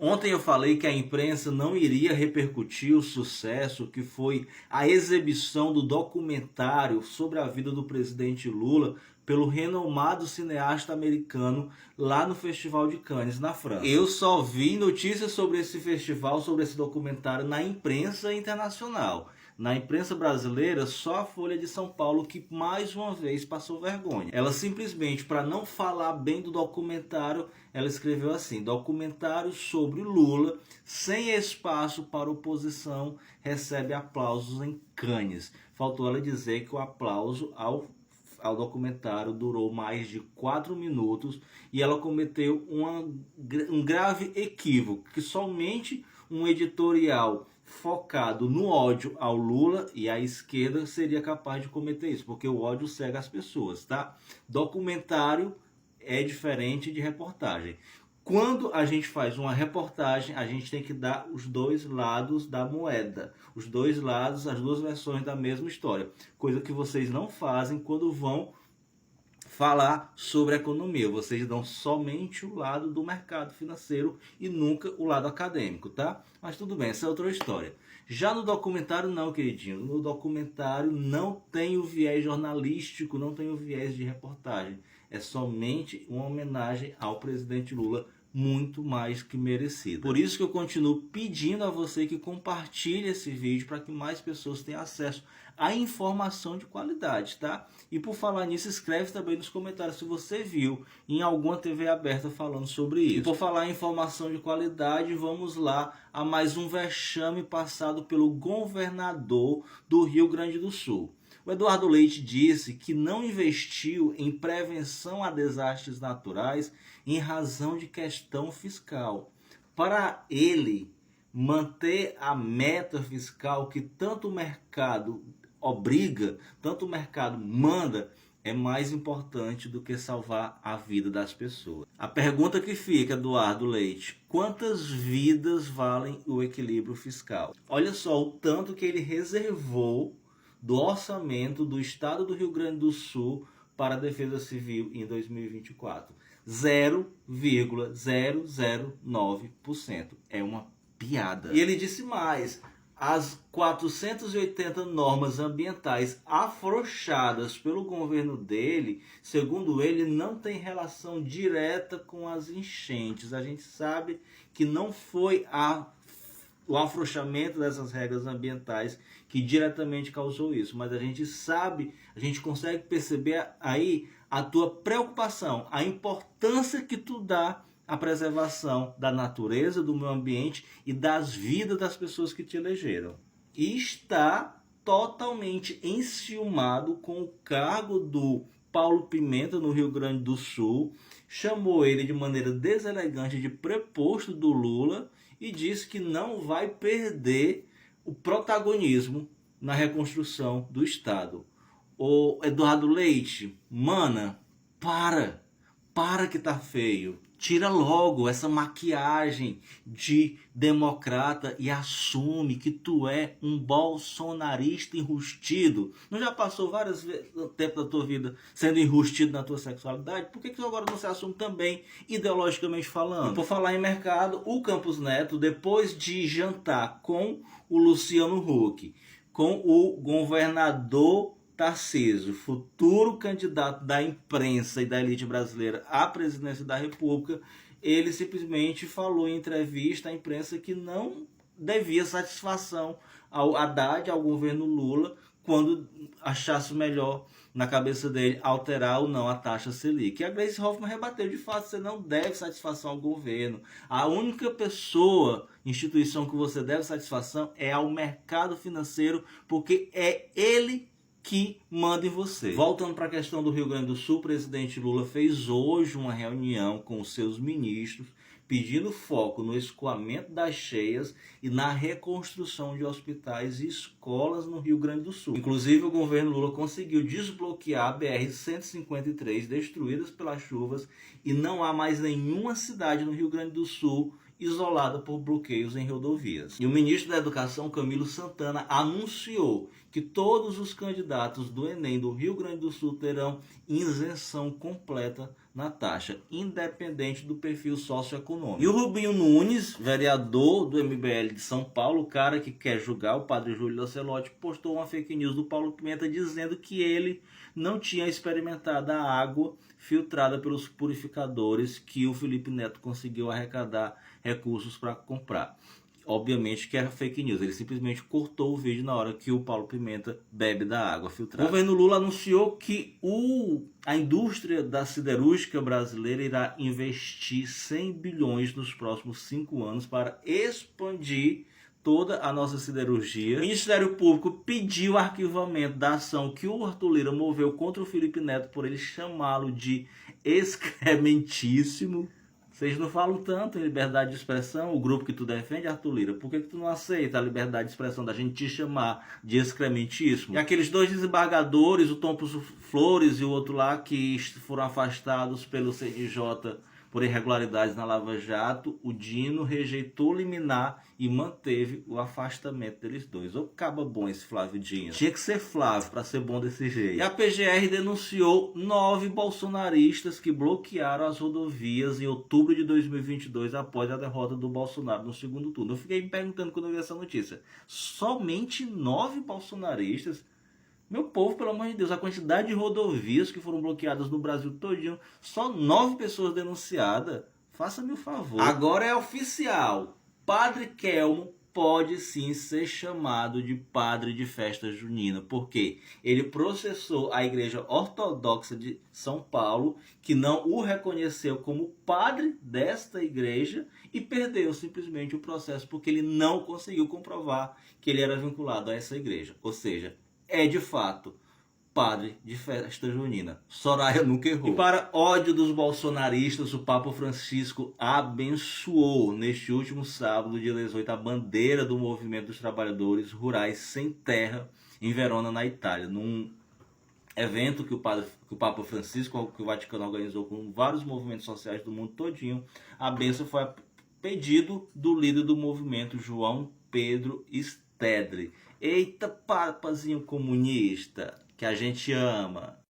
Ontem eu falei que a imprensa não iria repercutir o sucesso que foi a exibição do documentário sobre a vida do presidente Lula pelo renomado cineasta americano lá no Festival de Cannes, na França. Eu só vi notícias sobre esse festival, sobre esse documentário na imprensa internacional. Na imprensa brasileira, só a Folha de São Paulo que mais uma vez passou vergonha. Ela simplesmente, para não falar bem do documentário, ela escreveu assim: documentário sobre Lula, sem espaço para oposição, recebe aplausos em Cannes. Faltou ela dizer que o aplauso ao documentário durou mais de 4 minutos e ela cometeu um grave equívoco, que somente um editorial focado no ódio ao Lula e à esquerda seria capaz de cometer isso, porque o ódio cega as pessoas, tá? Documentário é diferente de reportagem. Quando a gente faz uma reportagem, a gente tem que dar os dois lados da moeda, os dois lados, as duas versões da mesma história, coisa que vocês não fazem quando vão falar sobre economia. Vocês dão somente o lado do mercado financeiro e nunca o lado acadêmico, tá? Mas tudo bem, essa é outra história. Já no documentário não, queridinho. No documentário não tem o viés jornalístico, não tem o viés de reportagem. É somente uma homenagem ao presidente Lula, muito mais que merecido. Por isso que eu continuo pedindo a você que compartilhe esse vídeo para que mais pessoas tenham acesso à informação de qualidade, tá? E por falar nisso, escreve também nos comentários se você viu em alguma TV aberta falando sobre isso. E por falar em informação de qualidade, vamos lá a mais um vexame passado pelo governador do Rio Grande do Sul. O Eduardo Leite disse que não investiu em prevenção a desastres naturais em razão de questão fiscal. Para ele, manter a meta fiscal que tanto o mercado obriga, tanto o mercado manda, é mais importante do que salvar a vida das pessoas. A pergunta que fica, Eduardo Leite: quantas vidas valem o equilíbrio fiscal? Olha só o tanto que ele reservou do orçamento do estado do Rio Grande do Sul para a Defesa Civil em 2024. 0,009%. É uma piada. E ele disse mais: as 480 normas ambientais afrouxadas pelo governo dele, segundo ele, não tem relação direta com as enchentes. A gente sabe que não foi o afrouxamento dessas regras ambientais que diretamente causou isso, mas a gente sabe, a gente consegue perceber aí a tua preocupação, a importância que tu dá à preservação da natureza, do meio ambiente e das vidas das pessoas que te elegeram. E está totalmente enciumado com o cargo do Paulo Pimenta no Rio Grande do Sul, chamou ele de maneira deselegante de preposto do Lula e disse que não vai perder o protagonismo na reconstrução do Estado. O Eduardo Leite, mana, para que tá feio. Tira logo essa maquiagem de democrata e assume que tu é um bolsonarista enrustido. Não já passou várias vezes no tempo da tua vida sendo enrustido na tua sexualidade? Por que tu agora não se assume também ideologicamente falando? E por falar em mercado, o Campos Neto, depois de jantar com o Luciano Huck, com o governador Tarcísio, futuro candidato da imprensa e da elite brasileira à presidência da República, ele simplesmente falou em entrevista à imprensa que não devia satisfação ao Haddad, ao governo Lula, quando achasse melhor na cabeça dele alterar ou não a taxa Selic. E a Gleisi Hoffmann rebateu: de fato, você não deve satisfação ao governo. A única pessoa, instituição que você deve satisfação é ao mercado financeiro, porque é ele que manda em você. Voltando para a questão do Rio Grande do Sul, o presidente Lula fez hoje uma reunião com os seus ministros, pedindo foco no escoamento das cheias e na reconstrução de hospitais e escolas no Rio Grande do Sul. Inclusive, o governo Lula conseguiu desbloquear a BR-153, destruídas pelas chuvas, e não há mais nenhuma cidade no Rio Grande do Sul isolada por bloqueios em rodovias. E o ministro da Educação, Camilo Santana, anunciou que todos os candidatos do Enem do Rio Grande do Sul terão isenção completa na taxa, independente do perfil socioeconômico. E o Rubinho Nunes, vereador do MBL de São Paulo, o cara que quer julgar o padre Júlio Lancelotti, postou uma fake news do Paulo Pimenta dizendo que ele não tinha experimentado a água filtrada pelos purificadores que o Felipe Neto conseguiu arrecadar recursos para comprar. Obviamente que é fake news, ele simplesmente cortou o vídeo na hora que o Paulo Pimenta bebe da água filtrada. O governo Lula anunciou que a indústria da siderúrgica brasileira irá investir 100 bilhões nos próximos 5 anos para expandir toda a nossa siderurgia. O Ministério Público pediu arquivamento da ação que o Arthur Lira moveu contra o Felipe Neto por ele chamá-lo de excrementíssimo. Vocês não falam tanto em liberdade de expressão, o grupo que tu defende, Arthur Lira. Por que tu não aceita a liberdade de expressão da gente te chamar de excrementíssimo? E aqueles dois desembargadores, o Tom Flores e o outro lá, que foram afastados pelo CNJ por irregularidades na Lava Jato, o Dino rejeitou liminar e manteve o afastamento deles dois. Ô, caba bom esse Flávio Dino. Tinha que ser Flávio para ser bom desse jeito. E a PGR denunciou 9 bolsonaristas que bloquearam as rodovias em outubro de 2022 após a derrota do Bolsonaro no segundo turno. Eu fiquei me perguntando quando eu vi essa notícia. Somente 9 bolsonaristas? Meu povo, pelo amor de Deus, a quantidade de rodovias que foram bloqueadas no Brasil todinho, só 9 pessoas denunciadas. Faça-me o favor. Agora é oficial. Padre Kelmo pode sim ser chamado de padre de festa junina, porque ele processou a Igreja Ortodoxa de São Paulo, que não o reconheceu como padre desta igreja e perdeu simplesmente o processo porque ele não conseguiu comprovar que ele era vinculado a essa igreja. Ou seja, é de fato padre de festa junina. Soraya nunca errou. E para ódio dos bolsonaristas, o Papa Francisco abençoou neste último sábado, dia 18, a bandeira do movimento dos trabalhadores rurais sem terra em Verona, na Itália, num evento que o Papa Francisco, que o Vaticano organizou com vários movimentos sociais do mundo todinho. A bênção foi a pedido do líder do movimento, João Pedro Stedley. Eita, papazinho comunista, que a gente ama.